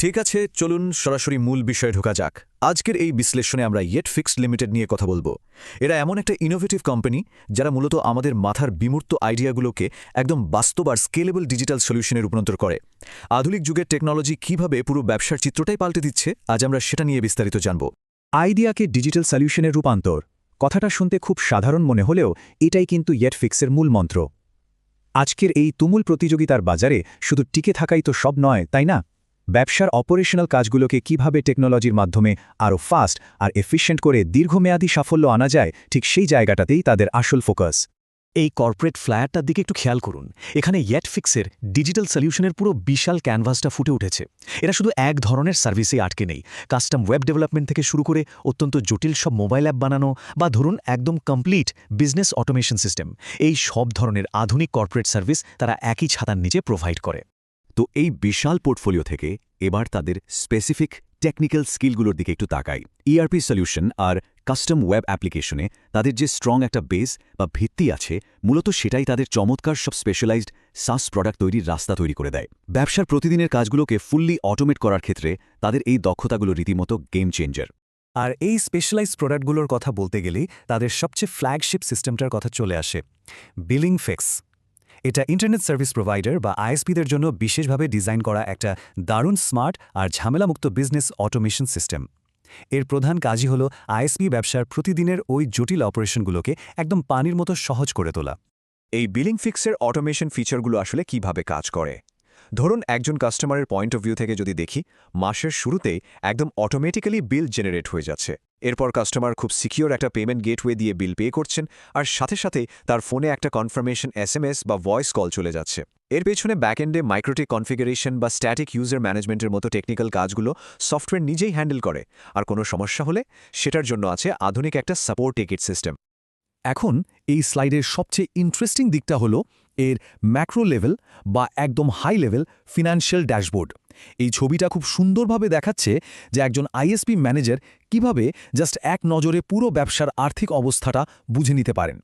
ঠিক আছে, চলুন সরাসরি মূল বিষয়ে ঢোকা যাক। আজকের এই বিশ্লেষণে আমরা ইয়েটফিক্স লিমিটেড নিয়ে কথা বলবো। এরা এমন একটা ইনোভেটিভ কোম্পানি যারা মূলত আমাদের মাথার বিমূর্ত আইডিয়াগুলোকে একদম বাস্তব আর স্কেলেবল ডিজিটাল সলিউশনে রূপান্তর করে। আধুনিক যুগের টেকনোলজি কিভাবে পুরো ব্যবসার চিত্রটাই পাল্টে দিচ্ছে, আজ আমরা সেটা নিয়ে বিস্তারিত জানব। আইডিয়াকে ডিজিটাল সলিউশনের রূপান্তর, কথাটা শুনতে খুব সাধারণ মনে হলেও এটাই কিন্তু ইয়েটফিক্সের মূল মন্ত্র। আজকের এই তুমুল প্রতিযোগিতার বাজারে শুধু টিকে থাকাই তো সব নয়, তাই না? ব্যবসার অপারেশনাল কাজগুলোকে কিভাবে টেকনোলজির মাধ্যমে আরও ফাস্ট আর এফিশিয়েন্ট করে দীর্ঘমেয়াদী সাফল্য আনা যায়, ঠিক সেই জায়গাটাতেই তাদের আসল ফোকাস। এই কর্পোরেট ফ্ল্যাটটার দিকে একটু খেয়াল করুন। এখানে ইয়েটফিক্সের ডিজিটাল সলিউশনের পুরো বিশাল ক্যানভাসটা ফুটে উঠেছে। এরা শুধু এক ধরনের সার্ভিসেই আটকে নেই। কাস্টম ওয়েব ডেভেলপমেন্ট থেকে শুরু করে অত্যন্ত জটিল সব মোবাইল অ্যাপ বানানো বা ধরুন একদম কমপ্লিট বিজনেস অটোমেশন সিস্টেম, এই সব ধরনের আধুনিক কর্পোরেট সার্ভিস তারা একই ছাতার নিচে প্রোভাইড করে। তো এই বিশাল পোর্টফোলিও থেকে এবার তাদের স্পেসিফিক টেকনিক্যাল স্কিলগুলোর দিকে একটু তাকাই। ইআরপি সলিউশন আর কাস্টম ওয়েব অ্যাপ্লিকেশনে তাদের যে স্ট্রং একটা বেস বা ভিত্তি আছে, মূলত সেটাই তাদের চমৎকার সব স্পেশালাইজড সাস প্রোডাক্ট তৈরির রাস্তা তৈরি করে দেয়। ব্যবসার প্রতিদিনের কাজগুলোকে ফুললি অটোমেট করার ক্ষেত্রে তাদের এই দক্ষতাগুলো রীতিমতো গেম চেঞ্জার। আর এই স্পেশালাইজড প্রোডাক্টগুলোর কথা বলতে গেলেই তাদের সবচেয়ে ফ্ল্যাগশিপ সিস্টেমটার কথা চলে আসে, বিলিংফিক্স। এটা ইন্টারনেট সার্ভিস প্রোভাইডার বা আইএসপিদের জন্য বিশেষভাবে ডিজাইন করা একটা দারুণ স্মার্ট আর ঝামেলামুক্ত বিজনেস অটোমেশন সিস্টেম। এর প্রধান কাজই হল আইএসপি ব্যবসার প্রতিদিনের ওই জটিল অপারেশনগুলোকে একদম পানির মতো সহজ করে তোলা। এই বিলিংফিক্সের অটোমেশন ফিচারগুলো আসলে কিভাবে কাজ করে? ধরুন একজন কাস্টমারের পয়েন্ট অফ ভিউ থেকে যদি দেখি, মাসের শুরুতেই একদম অটোমেটিক্যালি বিল জেনারেট হয়ে যাচ্ছে। এরপর কাস্টমার খুব সিকিউর একটা পেমেন্ট গেটওয়ে দিয়ে বিল পে করছেন, আর সাথে সাথে তার ফোনে একটা কনফার্মেশন এসএমএস বা ভয়েস কল চলে যাচ্ছে। এর পেছনে ব্যাকএন্ডে মাইক্রোটিক কনফিগারেশন বা স্ট্যাটিক ইউজার ম্যানেজমেন্টের মতো টেকনিক্যাল কাজগুলো সফটওয়্যার নিজেই হ্যান্ডেল করে। আর কোনো সমস্যা হলে সেটার জন্য আছে আধুনিক একটা সাপোর্ট টিকিট সিস্টেম। এখন এই স্লাইডের সবচেয়ে ইন্টারেস্টিং দিকটা হলো এর ম্যাক্রো লেভেল বা একদম হাই লেভেল ফিনান্সিয়াল ড্যাশবোর্ড। এই ছবিটা খুব সুন্দরভাবে দেখাচ্ছে যে একজন আইএসপি ম্যানেজার কিভাবে জাস্ট এক নজরে পুরো ব্যবসার আর্থিক অবস্থাটা বুঝে নিতে পারেন।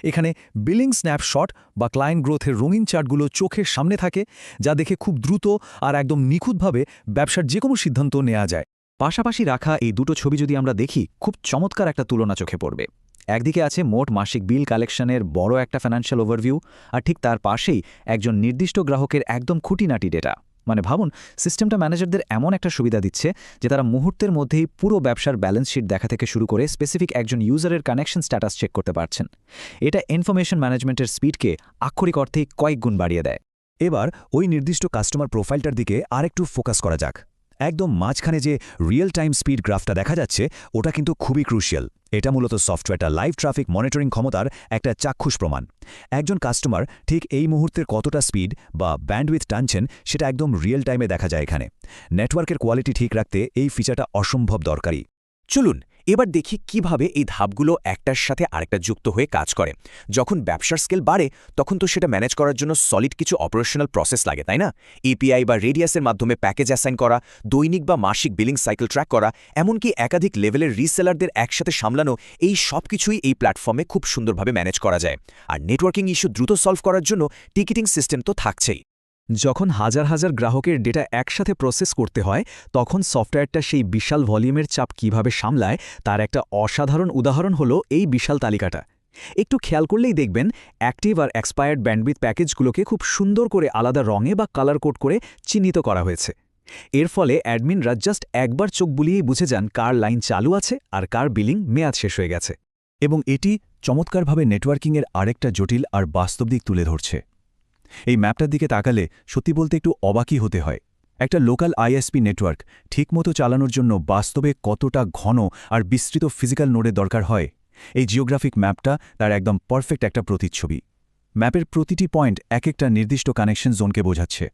এখানে বিলিং স্ন্যাপশট বা ক্লায়েন্ট গ্রোথের রঙিন চার্টগুলো চোখের সামনে থাকে, যা দেখে খুব দ্রুত আর একদম নিখুঁতভাবে ব্যবসার যে কোনো সিদ্ধান্ত নেওয়া যায়। পাশাপাশি রাখা এই দুটো ছবি যদি আমরা দেখি, খুব চমৎকার একটা তুলনা চোখে পড়বে। একদিকে আছে মোট মাসিক বিল কালেকশনের বড় একটা ফিনান্সিয়াল ওভারভিউ, আর ঠিক তার পাশেই একজন নির্দিষ্ট গ্রাহকের একদম খুঁটিনাটি ডেটা। মানে ভাবুন, সিস্টেমটা ম্যানেজারদের এমন একটা সুবিধা দিচ্ছে যে তারা মুহূর্তের মধ্যেই পুরো ব্যবসার ব্যালেন্স শিট দেখা থেকে শুরু করে স্পেসিফিক একজন ইউজারের কানেকশন স্ট্যাটাস চেক করতে পারছেন। এটা ইনফরমেশন ম্যানেজমেন্টের স্পিডকে আক্ষরিক অর্থেই কয়েক গুণ বাড়িয়ে দেয়। এবার ওই নির্দিষ্ট কাস্টমার প্রোফাইলটার দিকে আরেকটু ফোকাস করা যাক। একদম মাঝখানে যে রিয়েল টাইম স্পিড গ্রাফটা দেখা যাচ্ছে, ওটা কিন্তু খুবই ক্রুশিয়াল। এটা মূলত সফটওয়্যারটা লাইভ ট্রাফিক মনিটরিং ক্ষমতার একটা চাক্ষুষ প্রমাণ। একজন কাস্টমার ঠিক এই মুহূর্তের কতটা স্পিড বা ব্যান্ডউইথ টানছেন, সেটা একদম রিয়েল টাইমে দেখা যায় এখানে। নেটওয়ার্কের কোয়ালিটি ঠিক রাখতে এই ফিচারটা অসম্ভব দরকারি। চলুন এবার দেখি কিভাবে এই ধাপগুলো একটার সাথে আরেকটা যুক্ত হয়ে কাজ করে। যখন ব্যবসার স্কেল বাড়ে, তখন তো সেটা ম্যানেজ করার জন্য সলিড কিছু অপারেশনাল প্রসেস লাগে, তাই না? এপিআই বা রেডিয়াসের মাধ্যমে প্যাকেজ অ্যাসাইন করা, দৈনিক বা মাসিক বিলিং সাইকেল ট্র্যাক করা, এমনকি একাধিক লেভেলের রিসেলারদের একসাথে সামলানো, এই সব কিছুই এই প্ল্যাটফর্মে খুব সুন্দরভাবে ম্যানেজ করা যায়। আর নেটওয়ার্কিং ইস্যু দ্রুত সলভ করার জন্য টিকিটিং সিস্টেম তো থাকছেই। যখন হাজার হাজার গ্রাহকের ডেটা একসাথে প্রসেস করতে হয়, তখন সফটওয়্যারটা সেই বিশাল ভলিউমের চাপ কিভাবে সামলায়, তার একটা অসাধারণ উদাহরণ হলো এই বিশাল তালিকাটা। একটু খেয়াল করলেই দেখবেন, অ্যাক্টিভ আর এক্সপায়ার্ড ব্যান্ডউইথ প্যাকেজগুলোকে খুব সুন্দর করে আলাদা রঙে বা কালার কোড করে চিহ্নিত করা হয়েছে। এর ফলে অ্যাডমিনরা জাস্ট একবার চোখ বুলিয়েই বুঝে যান কার লাইন চালু আছে আর কার বিলিং মেয়াদ শেষ হয়ে গেছে। এবং এটি চমৎকারভাবে নেটওয়ার্কিংয়ের আরেকটা জটিল আর বাস্তব দিক তুলে ধরছে। এই ম্যাপটার দিকে তাকালে সত্যি বলতে একটু অবাকই হতে হয়। একটা লোকাল আইএসপি নেটওয়ার্ক ঠিকমতো চালানোর জন্য বাস্তবে কতটা ঘন আর বিস্তৃত ফিজিক্যাল নোডের দরকার হয়, এই জিওগ্রাফিক ম্যাপটা তার একদম পারফেক্ট একটা প্রতিচ্ছবি। ম্যাপের প্রতিটি পয়েন্ট এক একটা নির্দিষ্ট কানেকশন জোনকে বোঝাচ্ছে।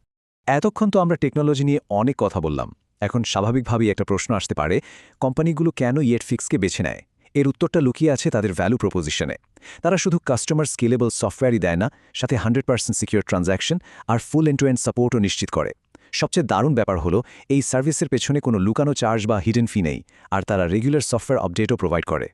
এতক্ষণ তো আমরা টেকনোলজি নিয়ে অনেক কথা বললাম। এখন স্বাভাবিকভাবেই একটা প্রশ্ন আসতে পারে, কোম্পানিগুলো কেন ইয়েটফিক্সকে বেছে নেয়? এর উত্তরটা লুকিয়ে আছে তাদের ভ্যালু প্রপোজিশনে। তারা শুধু কাস্টমার স্কেলেবল সফটওয়্যারই দেয় না, সাথে 100% সিকিউর ট্রানজ্যাকশন আর ফুল এন্ড টু এন্ড সাপোর্টও নিশ্চিত করে। সবচেয়ে দারুণ ব্যাপার হলো, এই সার্ভিসের পেছনে কোনো লুকানো চার্জ বা হিডেন ফি নেই, আর তারা রেগুলার সফটওয়্যার আপডেটও প্রোভাইড করে।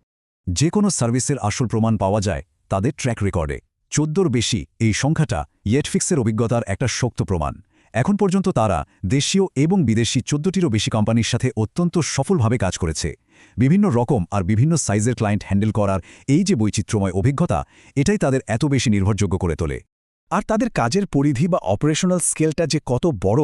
যে কোনো সার্ভিসের আসল প্রমাণ পাওয়া যায় তাদের ট্র্যাক রেকর্ডে। 14 বেশি এই সংখ্যাটা ইয়েটফিক্সের অভিজ্ঞতার একটা শক্ত প্রমাণ। এখন পর্যন্ত তারা দেশীয় এবং বিদেশি 14টিরও বেশি কোম্পানির সাথে অত্যন্ত সফলভাবে কাজ করেছে। বিভিন্ন রকম আর বিভিন্ন সাইজের ক্লায়েন্ট হ্যান্ডেল করার এই যে বৈচিত্র্যময় অভিজ্ঞতা, এটাই তাদের এত বেশি নির্ভরযোগ্য করে তোলে। আর তাদের কাজের পরিধি বা অপারেশনাল স্কেলটা যে কত বড়,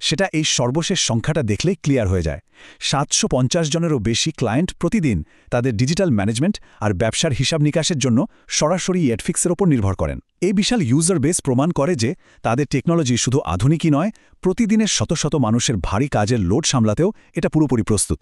সেটা এই সর্বশেষ সংখ্যাটা দেখলেই ক্লিয়ার হয়ে যায়। 750 জনেরও বেশি ক্লায়েন্ট প্রতিদিন তাদের ডিজিটাল ম্যানেজমেন্ট আর ব্যবসার হিসাব নিকাশের জন্য সরাসরি এডফিক্সের ওপর নির্ভর করেন। এই বিশাল ইউজার বেস প্রমাণ করে যে তাদের টেকনোলজি শুধু আধুনিকই নয়, প্রতিদিনের শত শত মানুষের ভারী কাজের লোড সামলাতেও এটা পুরোপুরি প্রস্তুত।